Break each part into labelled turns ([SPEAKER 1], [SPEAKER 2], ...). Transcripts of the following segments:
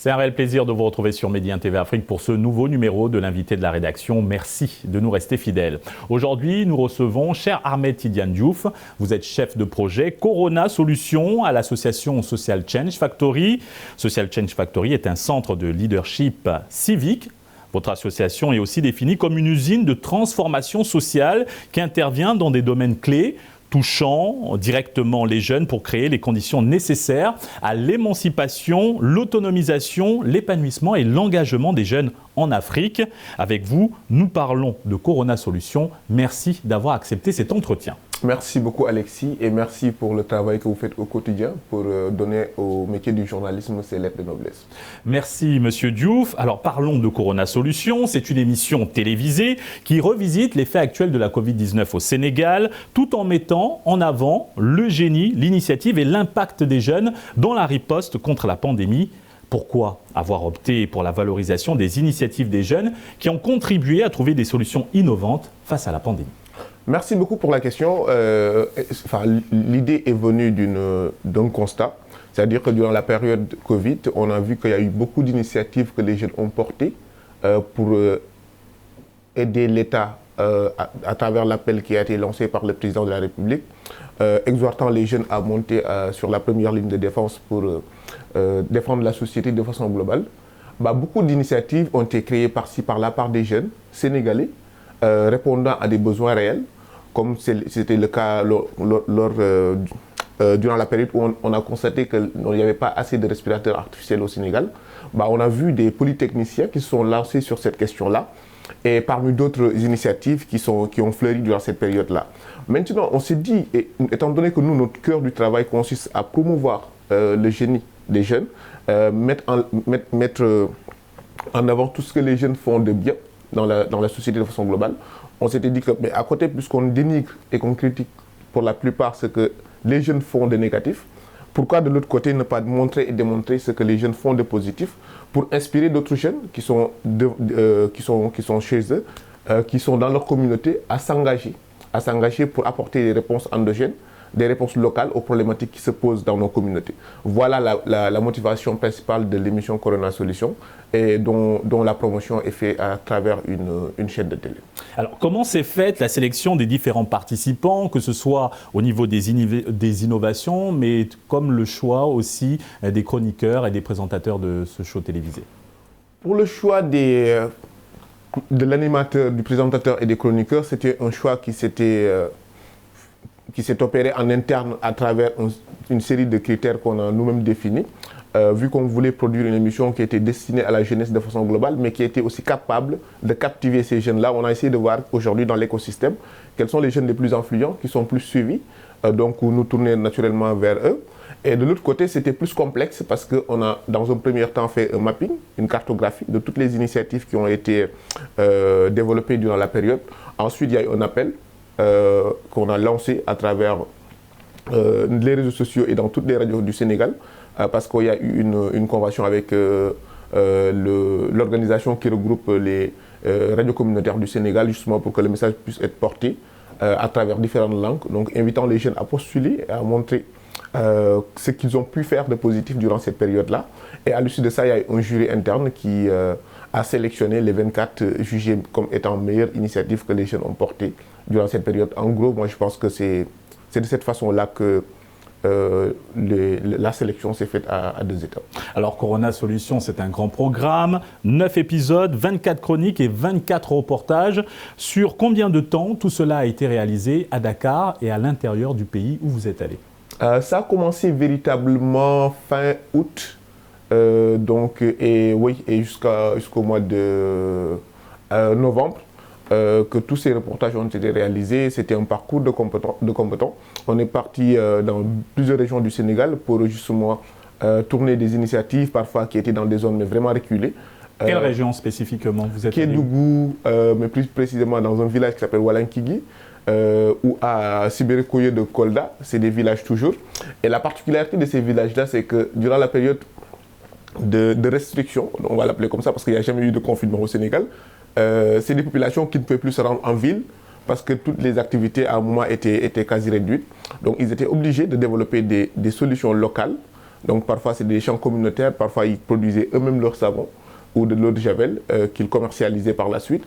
[SPEAKER 1] C'est un réel plaisir de vous retrouver sur Medi 1 TV Afrique pour ce nouveau numéro de l'invité de la rédaction. Merci de nous rester fidèles. Aujourd'hui, nous recevons cher Ahmed Tidiane Diouf. Vous êtes chef de projet Corona Solutions à l'association Social Change Factory. Social Change Factory est un centre de leadership civique. Votre association est aussi définie comme une usine de transformation sociale qui intervient dans des domaines clés, touchant directement les jeunes pour créer les conditions nécessaires à l'émancipation, l'autonomisation, l'épanouissement et l'engagement des jeunes en Afrique. Avec vous, nous parlons de Corona Solutions. Merci d'avoir accepté cet entretien.
[SPEAKER 2] Merci beaucoup Alexis et merci pour le travail que vous faites au quotidien pour donner au métier du journalisme ses lettres de noblesse.
[SPEAKER 1] Merci Monsieur Diouf. Alors parlons de Corona Solutions. C'est une émission télévisée qui revisite les faits actuels de la Covid-19 au Sénégal tout en mettant en avant le génie, l'initiative et l'impact des jeunes dans la riposte contre la pandémie. Pourquoi avoir opté pour la valorisation des initiatives des jeunes qui ont contribué à trouver des solutions innovantes face à la pandémie ?
[SPEAKER 2] Merci beaucoup pour la question. L'idée est venue d'un constat, c'est-à-dire que durant la période Covid, on a vu qu'il y a eu beaucoup d'initiatives que les jeunes ont portées pour aider l'État à travers l'appel qui a été lancé par le président de la République, exhortant les jeunes à monter sur la première ligne de défense pour défendre la société de façon globale. Beaucoup d'initiatives ont été créées par-ci, par-là par des jeunes sénégalais répondant à des besoins réels, comme c'était le cas durant la période où on a constaté qu'il n'y avait pas assez de respirateurs artificiels au Sénégal. On a vu des polytechniciens qui se sont lancés sur cette question-là, et parmi d'autres initiatives qui ont fleuri durant cette période-là. Maintenant, on s'est dit, étant donné que nous, notre cœur du travail consiste à promouvoir le génie des jeunes, mettre en avant tout ce que les jeunes font de bien dans la société de façon globale, on s'était dit que, mais à côté, puisqu'on dénigre et qu'on critique pour la plupart ce que les jeunes font de négatif, pourquoi de l'autre côté ne pas montrer et démontrer ce que les jeunes font de positif pour inspirer d'autres jeunes qui sont chez eux, qui sont dans leur communauté, à s'engager pour apporter des réponses endogènes, des réponses locales aux problématiques qui se posent dans nos communautés. Voilà la motivation principale de l'émission Corona Solutions et dont la promotion est faite à travers une chaîne de télé.
[SPEAKER 1] Alors, comment s'est faite la sélection des différents participants, que ce soit au niveau des innovations, mais comme le choix aussi des chroniqueurs et des présentateurs de ce show télévisé?
[SPEAKER 2] Pour le choix de l'animateur, du présentateur et des chroniqueurs, c'était un choix qui s'est opéré en interne à travers une série de critères qu'on a nous-mêmes définis. Vu qu'on voulait produire une émission qui était destinée à la jeunesse de façon globale, mais qui était aussi capable de captiver ces jeunes-là, on a essayé de voir aujourd'hui dans l'écosystème quels sont les jeunes les plus influents, qui sont plus suivis, donc nous tourner naturellement vers eux. Et de l'autre côté, c'était plus complexe parce qu'on a, dans un premier temps, fait un mapping, une cartographie de toutes les initiatives qui ont été développées durant la période. Ensuite, il y a eu un appel qu'on a lancé à travers les réseaux sociaux et dans toutes les radios du Sénégal, parce qu'il y a eu une convention avec l'organisation qui regroupe les radios communautaires du Sénégal, justement pour que le message puisse être porté à travers différentes langues, donc invitant les jeunes à postuler et à montrer ce qu'ils ont pu faire de positif durant cette période-là. Et à l'issue de ça, il y a un jury interne qui a sélectionné les 24 jugés comme étant meilleures initiatives que les jeunes ont portées durant cette période. En gros, moi je pense que c'est de cette façon-là que la sélection s'est faite à 2 étapes.
[SPEAKER 1] Alors Corona Solutions, c'est un grand programme, 9 épisodes, 24 chroniques et 24 reportages. Sur combien de temps tout cela a été réalisé à Dakar et à l'intérieur du pays où vous êtes allé?
[SPEAKER 2] Ça a commencé véritablement fin août, et jusqu'au mois de novembre. Que tous ces reportages ont été réalisés. C'était un parcours de combattants. On est parti dans plusieurs régions du Sénégal pour justement tourner des initiatives, parfois qui étaient dans des zones mais vraiment reculées.
[SPEAKER 1] Quelle région spécifiquement vous êtes allé?
[SPEAKER 2] Kédougou, mais plus précisément dans un village qui s'appelle Walankigi, ou à Sibéré-Koye de Kolda, c'est des villages toujours. Et la particularité de ces villages-là, c'est que durant la période de restriction, on va l'appeler comme ça parce qu'il n'y a jamais eu de confinement au Sénégal, c'est des populations qui ne pouvaient plus se rendre en ville parce que toutes les activités à un moment étaient quasi réduites. Donc ils étaient obligés de développer des solutions locales Donc parfois c'est des champs communautaires, parfois ils produisaient eux-mêmes leur savon ou de l'eau de javel qu'ils commercialisaient par la suite.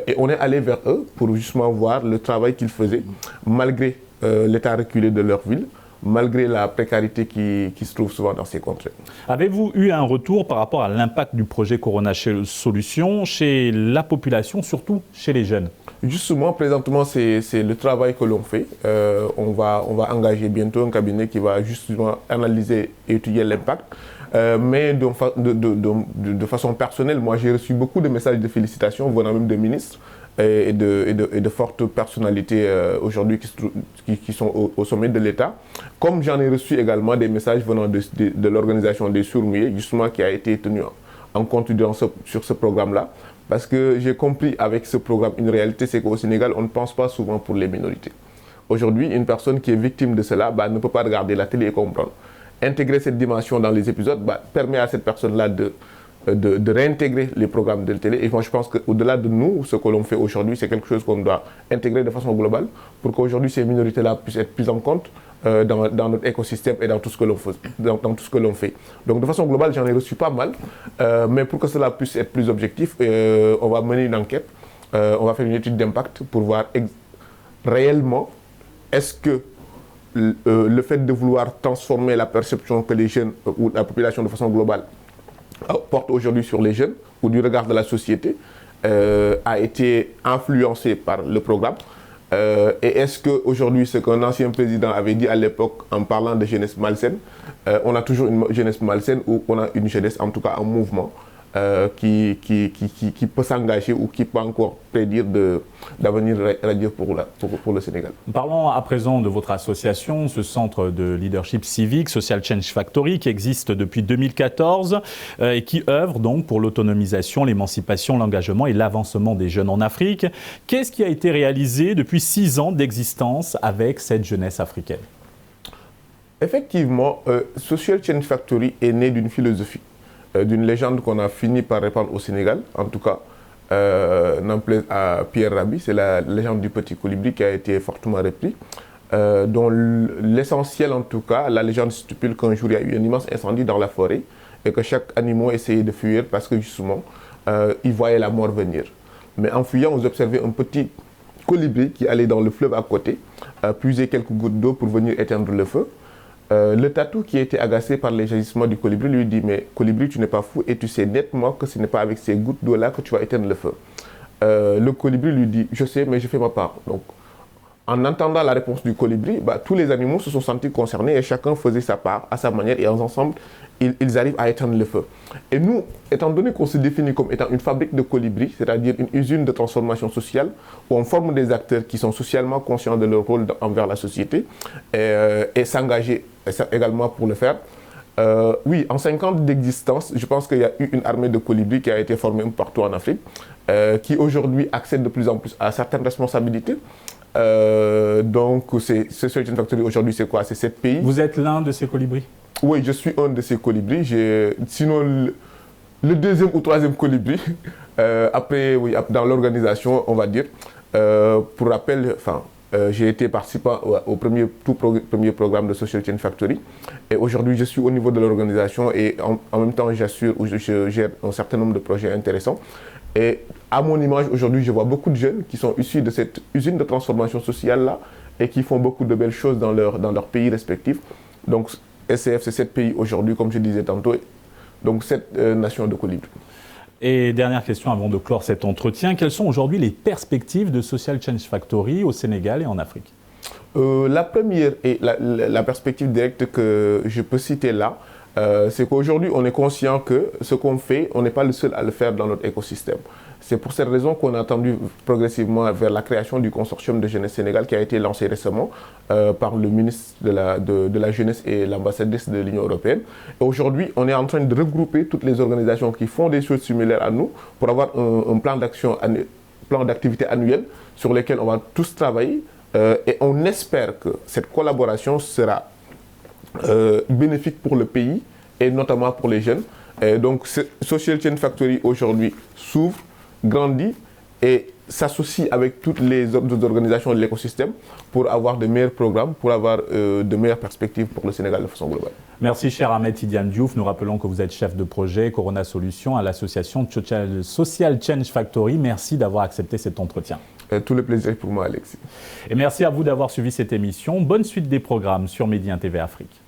[SPEAKER 2] Et on est allé vers eux pour justement voir le travail qu'ils faisaient, malgré l'état reculé de leur ville, malgré la précarité qui se trouve souvent dans ces contrées.
[SPEAKER 1] Avez-vous eu un retour par rapport à l'impact du projet Corona Solutions chez la population, surtout chez les jeunes?
[SPEAKER 2] Justement, présentement, c'est le travail que l'on fait. On va engager bientôt un cabinet qui va justement analyser et étudier l'impact. Mais de façon personnelle, moi j'ai reçu beaucoup de messages de félicitations venant même de ministres et de fortes personnalités aujourd'hui qui sont au sommet de l'État. Comme j'en ai reçu également des messages venant de l'organisation des sourds-muets, justement qui a été tenue en compte sur ce programme-là. Parce que j'ai compris avec ce programme une réalité, c'est qu'au Sénégal, on ne pense pas souvent pour les minorités. Aujourd'hui, une personne qui est victime de cela ne peut pas regarder la télé et comprendre. Intégrer cette dimension dans les épisodes permet à cette personne-là de réintégrer les programmes de télé. Et moi, je pense qu'au-delà de nous, ce que l'on fait aujourd'hui, c'est quelque chose qu'on doit intégrer de façon globale pour qu'aujourd'hui, ces minorités-là puissent être prises en compte dans notre écosystème et dans tout ce que l'on fait. Donc, de façon globale, j'en ai reçu pas mal. Mais pour que cela puisse être plus objectif, on va mener une enquête. On va faire une étude d'impact pour voir réellement est-ce que le fait de vouloir transformer la perception que les jeunes ou la population de façon globale porte aujourd'hui sur les jeunes ou du regard de la société a été influencé par le programme. Et est-ce qu'aujourd'hui, ce qu'un ancien président avait dit à l'époque en parlant de jeunesse malsaine, on a toujours une jeunesse malsaine ou on a une jeunesse en tout cas en mouvement qui peut s'engager ou qui peut encore prédire d'avenir radieux pour le Sénégal.
[SPEAKER 1] Parlons à présent de votre association, ce centre de leadership civique, Social Change Factory, qui existe depuis 2014 et qui œuvre donc pour l'autonomisation, l'émancipation, l'engagement et l'avancement des jeunes en Afrique. Qu'est-ce qui a été réalisé depuis 6 ans d'existence avec cette jeunesse africaine?
[SPEAKER 2] Effectivement, Social Change Factory est né d'une philosophie, d'une légende qu'on a fini par répandre au Sénégal, en tout cas, n'en plaise à Pierre Rabhi, c'est la légende du petit colibri qui a été fortement repris, dont l'essentiel en tout cas, la légende stipule qu'un jour il y a eu un immense incendie dans la forêt et que chaque animal essayait de fuir parce que justement, il voyait la mort venir. Mais en fuyant, vous observez un petit colibri qui allait dans le fleuve à côté, puiser quelques gouttes d'eau pour venir éteindre le feu. Le tatou qui a été agacé par les agissements du colibri lui dit « Mais colibri, tu n'es pas fou et tu sais nettement que ce n'est pas avec ces gouttes d'eau-là que tu vas éteindre le feu. » Le colibri lui dit « Je sais, mais je fais ma part. » Donc, en entendant la réponse du colibri, tous les animaux se sont sentis concernés et chacun faisait sa part à sa manière et ensemble, ils arrivent à éteindre le feu. Et nous, étant donné qu'on se définit comme étant une fabrique de colibris, c'est-à-dire une usine de transformation sociale, où on forme des acteurs qui sont socialement conscients de leur rôle envers la société et s'engager également pour le faire. Oui, en 5 ans d'existence, je pense qu'il y a eu une armée de colibris qui a été formée partout en Afrique, qui aujourd'hui accède de plus en plus à certaines responsabilités. Donc, Social Change Factory aujourd'hui, c'est quoi? C'est 7 pays.
[SPEAKER 1] Vous êtes l'un de ces colibris?
[SPEAKER 2] Oui, je suis un de ces colibris. Sinon, le deuxième ou troisième colibri, après, oui, dans l'organisation, on va dire. Pour rappel, j'ai été participant au tout premier programme de Social Change Factory. Et aujourd'hui, je suis au niveau de l'organisation et en même temps, j'assure ou je gère un certain nombre de projets intéressants. Et à mon image, aujourd'hui, je vois beaucoup de jeunes qui sont issus de cette usine de transformation sociale-là et qui font beaucoup de belles choses dans leur pays respectifs. Donc, SCF, c'est 7 pays aujourd'hui, comme je disais tantôt, donc 7 nations de colibris.
[SPEAKER 1] Et dernière question avant de clore cet entretien, quelles sont aujourd'hui les perspectives de Social Change Factory au Sénégal et en Afrique?
[SPEAKER 2] La première et la perspective directe que je peux citer là, c'est qu'aujourd'hui, on est conscient que ce qu'on fait, on n'est pas le seul à le faire dans notre écosystème. C'est pour cette raison qu'on a tendu progressivement vers la création du consortium de jeunesse Sénégal qui a été lancé récemment par le ministre de la Jeunesse et l'ambassadrice de l'Union européenne. Et aujourd'hui, on est en train de regrouper toutes les organisations qui font des choses similaires à nous pour avoir un plan d'action, plan d'activité annuel sur lequel on va tous travailler. Et on espère que cette collaboration sera bénéfique pour le pays et notamment pour les jeunes. Et donc, Social Change Factory aujourd'hui s'ouvre, grandit et s'associe avec toutes les autres organisations de l'écosystème pour avoir de meilleurs programmes, pour avoir de meilleures perspectives pour le Sénégal de façon globale.
[SPEAKER 1] Merci, cher Ahmed Tidiane Diouf. Nous rappelons que vous êtes chef de projet Corona Solutions à l'association Social Change Factory. Merci d'avoir accepté cet entretien.
[SPEAKER 2] Tout le plaisir pour moi, Alexis.
[SPEAKER 1] Et merci à vous d'avoir suivi cette émission. Bonne suite des programmes sur Média TV Afrique.